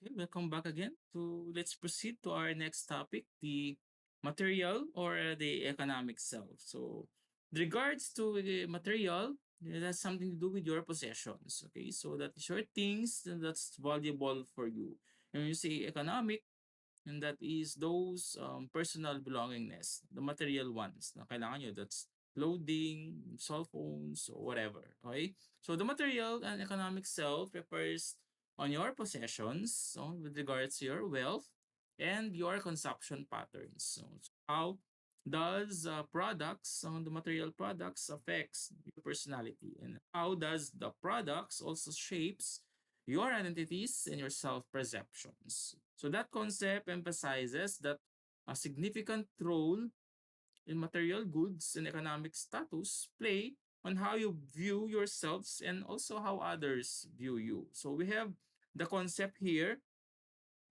Okay, welcome back again. So let's proceed to our next topic, the material or the economic self. So, with regards to the material, it has something to do with your possessions. Okay, so that is your things that's valuable for you. And when you say economic, and that is those personal belongingness, the material ones na kailangan nyo. That's clothing, cell phones, or whatever. Okay? So the material and economic self refers on your possessions, so with regards to your wealth and your consumption patterns. So how does products, the material products affects your personality, and how does the products also shapes your identities and your self-perceptions. So that concept emphasizes that a significant role in material goods and economic status play on how you view yourselves and also how others view you. So we have the concept here,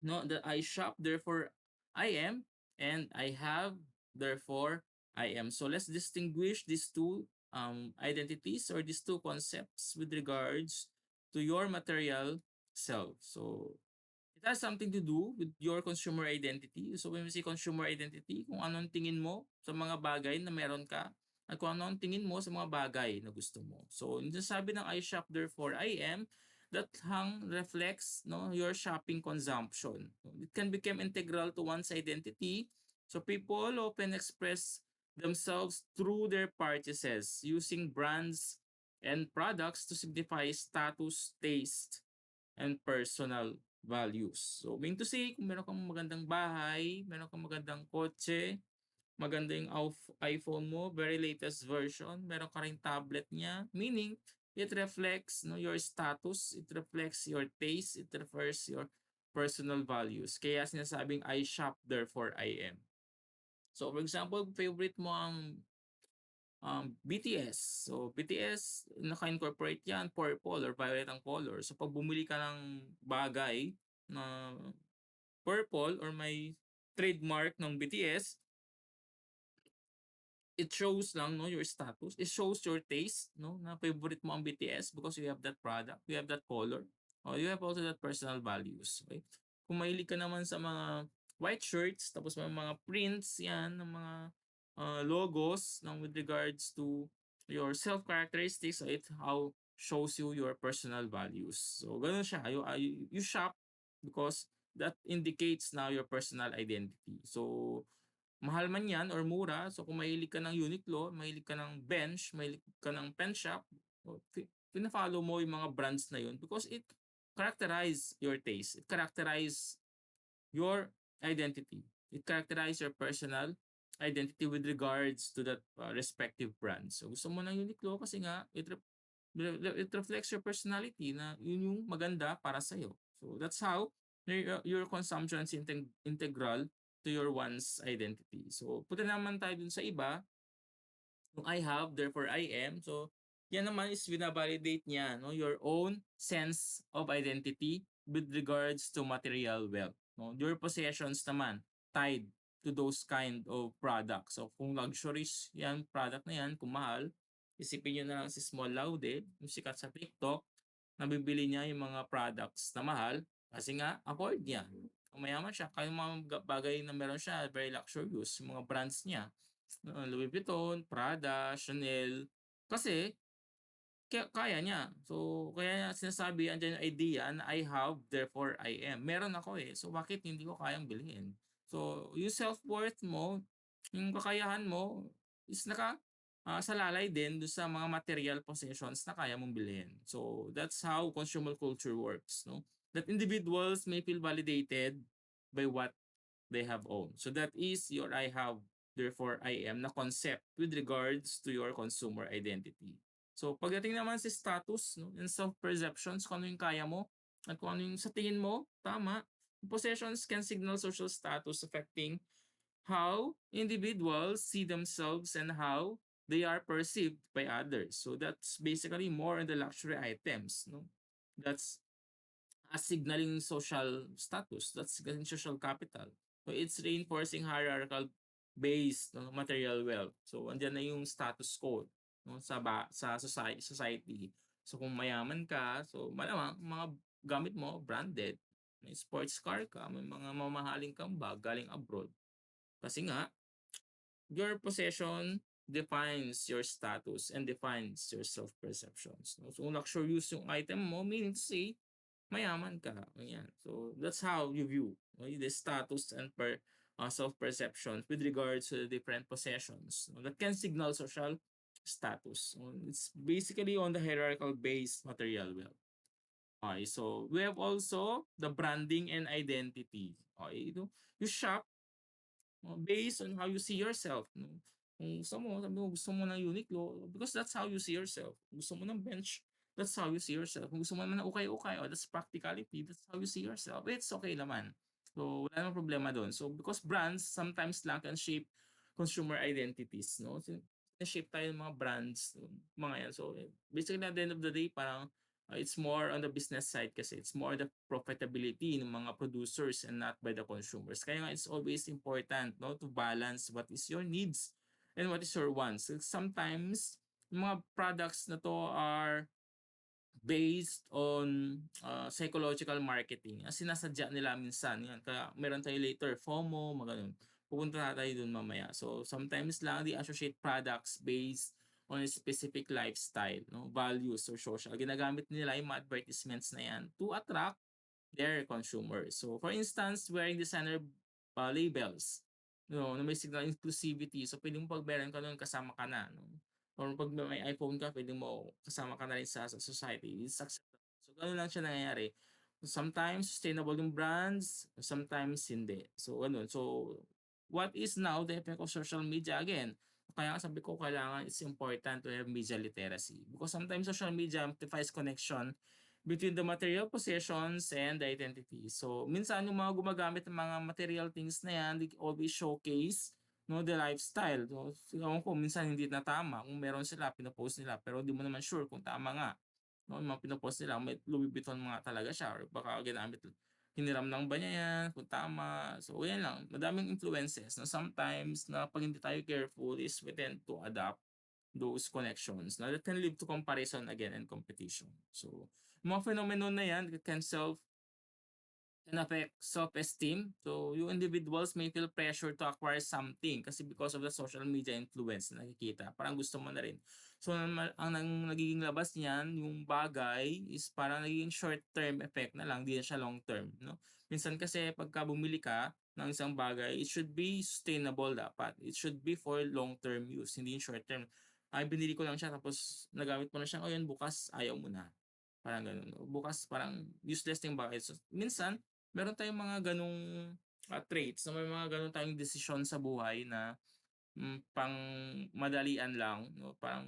no, that I shop, therefore I am, and I have, therefore I am. So let's distinguish these two identities or these two concepts with regards to your material self. So it has something to do with your consumer identity. So when we say consumer identity, kung anong tingin mo sa mga bagay na meron ka at kung ano ang tingin mo sa mga bagay na gusto mo. So yung sabi ng I shop therefore I am, that hang reflects your shopping consumption. It can become integral to one's identity. So people often express themselves through their purchases using brands and products to signify status, taste, and personal values. So, mean to say, kung meron kang magandang bahay, meron kang magandang kotse, maganda yung iPhone mo, very latest version, meron ka rin tablet niya, meaning it reflects your status, it reflects your taste, it refers your personal values. Kaya sinasabing I shop, therefore I am. So, for example, favorite mo ang BTS. So, BTS, naka-incorporate yan, purple or violet ang color. So, pag bumili ka ng bagay na purple or may trademark ng BTS, it shows lang your status. It shows your taste, na favorite mo ang BTS because you have that product, you have that color, or you have also that personal values. Okay? Kung mahilig ka naman sa mga white shirts, tapos may mga prints yan, ng mga logos with regards to your self characteristics, so it how shows you your personal values. So, ganun siya. You shop because that indicates now your personal identity. So, mahal man yan or mura, so kung mahilig ka ng Uniqlo, mahilig ka ng Bench, mahilig ka ng Pen Shop, pina-follow mo yung mga brands na yun because it characterize your taste. It characterize your identity. It characterize your personal identity with regards to that respective brand. So gusto mo ng Uniqlo kasi nga it reflects your personality na yun yung maganda para sa iyo. So that's how your consumption is integral to your one's identity. So punta naman tayo dun sa iba, yung I have, therefore I am. So yan naman is vinavalidate niya your own sense of identity with regards to material wealth. Your possessions naman tied to those kind of products. So kung luxuries yan, product na yan, kung mahal, isipin nyo na lang si Small Laude, yung sikat sa TikTok, nabibili niya yung mga products na mahal kasi nga afford niya. Kung mayaman siya, kaya yung mga bagay na meron siya, very luxurious, yung mga brands niya. Louis Vuitton, Prada, Chanel. Kasi kaya niya. So, kaya niya sinasabi, andyan yung idea na I have, therefore I am. Meron ako eh. So, bakit hindi ko kayang bilhin? So, yung self-worth mo, yung kakayahan mo, is salalay din doon sa mga material possessions na kaya mong bilhin. So, that's how consumer culture works. No? That individuals may feel validated by what they have owned. So, that is your I have, therefore I am na concept with regards to your consumer identity. So, pagdating naman sa status, and self-perceptions, kung ano yung kaya mo, at kung ano yung sa tingin mo, tama, possessions can signal social status affecting how individuals see themselves and how they are perceived by others. So, that's basically more on the luxury items. That's a signaling social status. That's signaling social capital. So, it's reinforcing hierarchical based material wealth. So, andyan na yung status quo sa society. So, kung mayaman ka, so malamang mga gamit mo branded. may sports car ka, may mga mamahaling kang bag galing abroad. Kasi nga, your possession defines your status and defines your self-perceptions. No? So, kung luxurious yung item mo, meaning to say, mayaman ka. Ayan. So, that's how you view, okay, the status and self-perceptions with regards to the different possessions, no, that can signal social status. So, it's basically on the hierarchical based material wealth. Okay, so we have also the branding and identity. Okay, you shop based on how you see yourself. No? Kung gusto mo, sabi mo, gusto mo ng Uniqlo, because that's how you see yourself. Gusto mo ng bench, that's how you see yourself. Kung gusto mo naman ng ukay-ukay, that's practicality, that's how you see yourself. It's okay naman. So, wala namang problema doon. So, because brands sometimes lang can shape consumer identities, no? So, shape tayo ng mga brands, mga yan. So, basically, at the end of the day, parang it's more on the business side kasi it's more the profitability ng mga producers and not by the consumers. Kaya nga it's always important, no, to balance what is your needs and what is your wants. So sometimes mga products na to are based on psychological marketing. Ang sinasadya nila minsan yan. Kaya meron tayo later FOMO, mga ganun. Pupunta na tayo dun mamaya. So sometimes lang they associate products based on a specific lifestyle, no, values or social. Ginagamit nila yung mga advertisements na yan to attract their consumers. So for instance, wearing designer labels, no, na may signal inclusivity. So pwedeng pag meron ka nun, kasama ka na. No? Or pag may iPhone ka, pwedeng mo kasama ka na rin sa society. It's acceptable. So ganun lang siya nangyayari. Sometimes sustainable yung brands, sometimes hindi. So ganun. So what is now the effect of social media? Again, kaya sabi ko kailangan it's important to have media literacy because sometimes social media amplifies connection between the material possessions and the identity. So, minsan yung mga gumagamit ng mga material things na yan, they always showcase, no, the lifestyle. So, ewan ko, minsan hindi na tama. Kung meron sila, pinopost nila, pero hindi mo naman sure kung tama nga. No, yung mga pinopost nila, may Louis Vuitton mga talaga siya, or baka ginamit, hiniram lang ba niya yan, kung tama. So, yan lang. Madaming influences na sometimes na pag hindi tayo careful is we tend to adapt those connections na that can lead to comparison again and competition. So, mga phenomenon na yan can affect self-esteem. So, yung individuals may feel pressure to acquire something kasi because of the social media influence na nakikita. Parang gusto mo na rin. So, ang nagiging labas niyan, yung bagay is parang nagiging short-term effect na lang, di na siya long-term. No? Minsan kasi pagka bumili ka ng isang bagay, it should be sustainable dapat. It should be for long-term use, hindi yung short-term. Ay, binili ko lang siya tapos nagamit mo na siya, o yun, bukas ayaw mo na. Parang ganun. Bukas parang useless yung bagay. So, minsan, meron tayong mga ganong traits na may mga ganon tayong desisyon sa buhay na pang madalian lang. No? Parang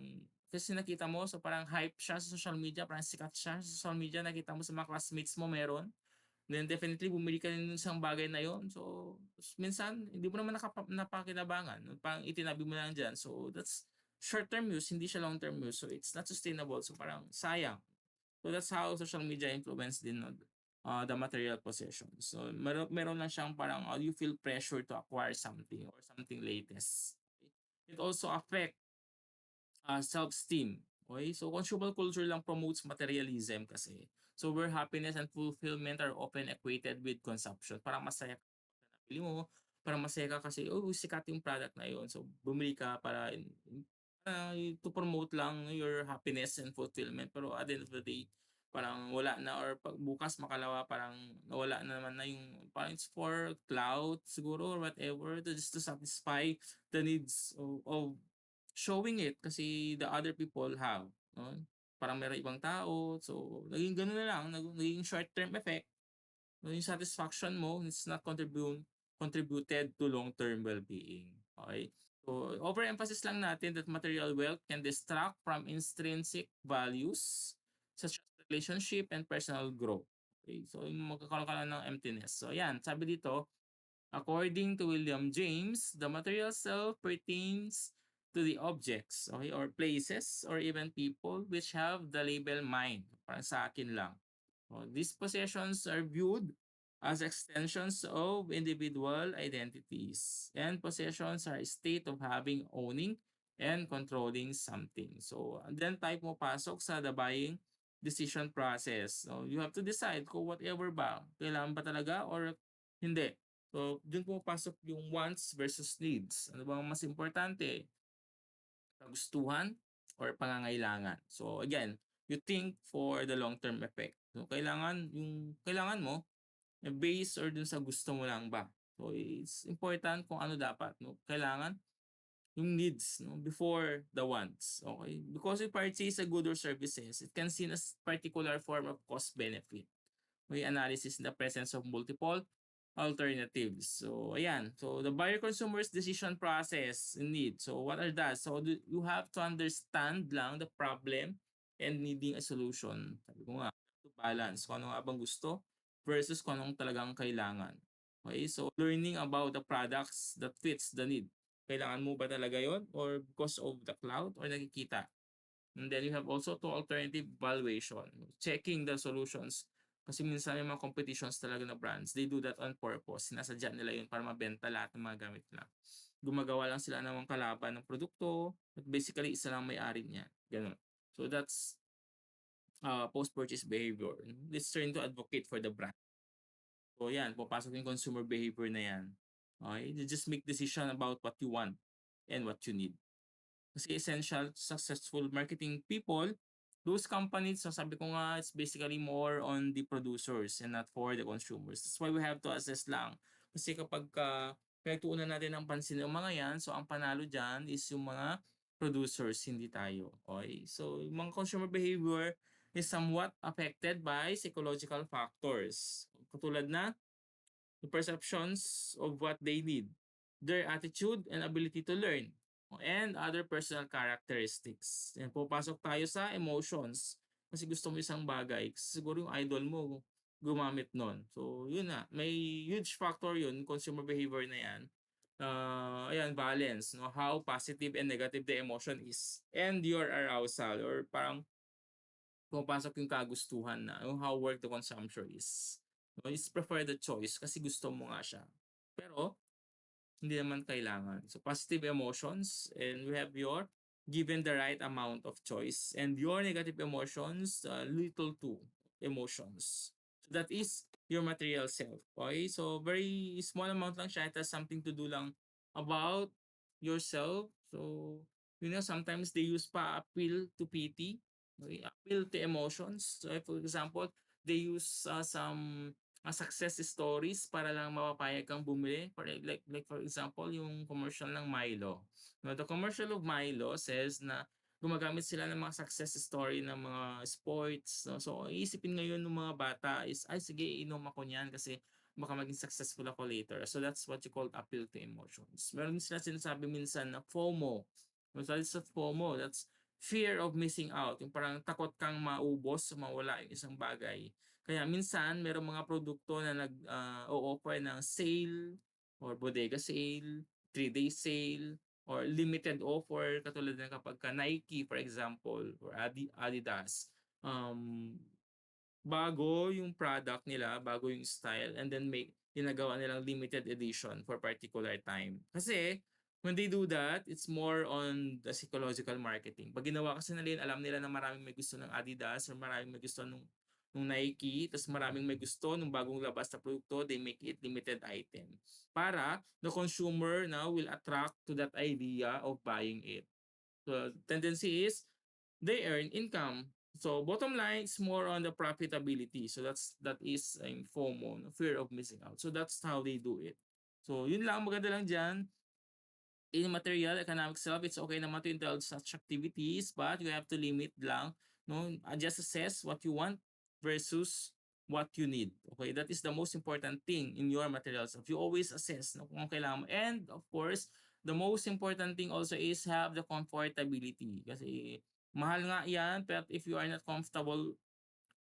kasi nakita mo, so parang hype siya sa social media, parang sikat siya sa social media, nakita mo sa mga classmates mo meron. Then definitely bumili ka rin ng isang bagay na yon. So minsan hindi mo naman napakinabangan. No? Parang itinabi mo lang dyan. So that's short-term use, hindi siya long-term use. So it's not sustainable. So parang sayang. So that's how social media influence din the material possessions. So meron lang siyang parang you feel pressure to acquire something or something latest. It also affect self-esteem. Okay? So consumer culture lang promotes materialism kasi. So where happiness and fulfillment are often equated with consumption. Parang masaya ka sa nabili mo, parang masaya ka kasi sikat yung product na yun. So bumili ka para to promote lang your happiness and fulfillment. Pero at the end of the day, parang wala na or pag bukas makalawa parang nawala na naman na yung parang it's for clout siguro or whatever to just to satisfy the needs of showing it kasi the other people have, no? Parang meron ibang tao, so naging gano'n na lang, naging short-term effect, no? Yung satisfaction mo it's not contributed to long-term well-being. Okay? So, overemphasis lang natin that material wealth can distract from intrinsic values such as relationship and personal growth. Okay? So, yung magkakaroon ka lang ng emptiness. So, yan. Sabi dito, according to William James, the material self pertains to the objects, okay, or places, or even people which have the label mind. Parang sa akin lang. These possessions are viewed as extensions of individual identities. And possessions are a state of having, owning, and controlling something. So, then tayo pumapasok sa the buying decision process. So, you have to decide kung whatever ba, kailangan ba talaga or hindi. So, dun pumapasok yung wants versus needs. Ano bang mas importante? Kagustuhan or pangangailangan. So, again, you think for the long-term effect. So, kailangan mo base or dun sa gusto mo lang ba. So, it's important kung ano dapat, no? Kailangan yung needs, no, before the wants. Okay? Because we purchase a good or services, it can seen as particular form of cost benefit. May analysis in the presence of multiple alternatives. So, ayan. So, the buyer consumer's decision process indeed. So, what are that? So, you have to understand lang the problem and needing a solution. Sabi ko nga, to balance kung ano nga bang gusto versus kung anong talagang kailangan. Okay? So, learning about the products that fits the need. Kailangan mo ba talaga yon or because of the cloud or nakikita? And then you have also to alternative valuation, checking the solutions. Kasi minsan may mga competitions talaga na brands, they do that on purpose. Sinasadya nila yun para mabenta lahat ng mga gamit nila. Gumagawa lang sila ng mga kalaban ng produkto, at basically isa lang may-ari niya. Ganun. So that's post-purchase behavior. Let's turn to advocate for the brand. So yan, papasok yung consumer behavior na yan. Okay? You just make decision about what you want and what you need. Kasi essential successful marketing people, those companies, so sabi ko nga, it's basically more on the producers and not for the consumers. That's why we have to assess lang. Kasi kapag pinagtuunan natin ng pansin ng mga yan, so ang panalo dyan is yung mga producers, hindi tayo. Okay? So, yung mga consumer behavior is somewhat affected by psychological factors. Katulad na the perceptions of what they need, their attitude and ability to learn, and other personal characteristics. Yan, pupasok tayo sa emotions. Kasi gusto mo isang bagay, siguro yung idol mo gumamit nun. So, yun na. May huge factor yun, consumer behavior na yan. Ayan, balance. No? How positive and negative the emotion is. And your arousal or parang pumapasok yung kagustuhan na, yung how work the consumption is. No, is prefer the choice kasi gusto mo nga siya. Pero, hindi naman kailangan. So, positive emotions and we have your given the right amount of choice and your negative emotions, little to emotions. So, that is your material self. Okay? So, very small amount lang siya. It has something to do lang about yourself. So, sometimes they use pa appeal to pity. Okay? Appeal to emotions. So, for example, they use some success stories para lang mapapayag kang bumili. Like for example, yung commercial ng Milo. No, the commercial of Milo says na gumagamit sila ng mga success story ng mga sports. No? So, iisipin ngayon ng mga bata is, ay sige, inom ako niyan kasi baka maging successful ako later. So, that's what you call appeal to emotions. Meron sila sinasabi minsan na FOMO. So, that's a FOMO. That's fear of missing out. Yung parang takot kang maubos, mawala yung isang bagay. Kaya minsan merong mga produkto na nag-o-offer ng sale or bodega sale, 3-day sale, or limited offer katulad ng kapag ka Nike for example or Adidas, um, bago yung product nila, bago yung style, and then ginagawa nilang limited edition for particular time. Kasi when they do that, it's more on the psychological marketing. Pag ginawa kasi nila yun, alam nila na maraming may gusto ng Adidas or maraming may gusto nung Nike, tapos maraming may gusto nung bagong labas na produkto, they make it limited item. Para the consumer now will attract to that idea of buying it. So tendency is they earn income. So bottom line is more on the profitability. So that is FOMO, fear of missing out. So that's how they do it. So yun lang, maganda lang dyan. In material economic self, it's okay naman to indulge such activities, but you have to limit lang, no? Just assess what you want versus what you need. Okay, that is the most important thing in your material self. You always assess, no, kung kailangan mo. And of course, the most important thing also is have the comfortability. Kasi mahal nga yan, but if you are not comfortable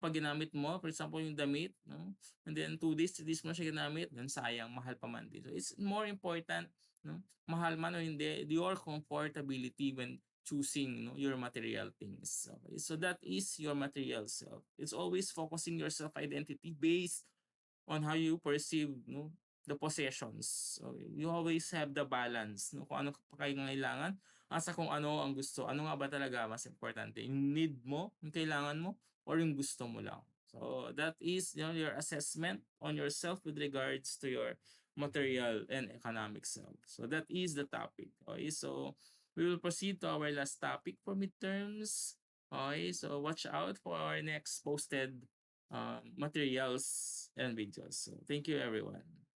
pag ginamit mo, for example, yung damit, no? And then 2 days, 3 days mo siya ginamit, then sayang, mahal pa man din. So it's more important, no? Mahal man o hindi, your comfortability when choosing, no, your material things. Okay? So that is your material self. It's always focusing your self-identity based on how you perceive, the possessions. So you always have the balance, no? Kung ano pa kailangan asa kung ano ang gusto. Ano nga ba talaga mas importante? Yung need mo, yung kailangan mo, or yung gusto mo lang. So that is, your assessment on yourself with regards to your material and economic self. So that is the topic. Okay, so we will proceed to our last topic for midterms. Okay, so watch out for our next posted materials and videos. So thank you everyone.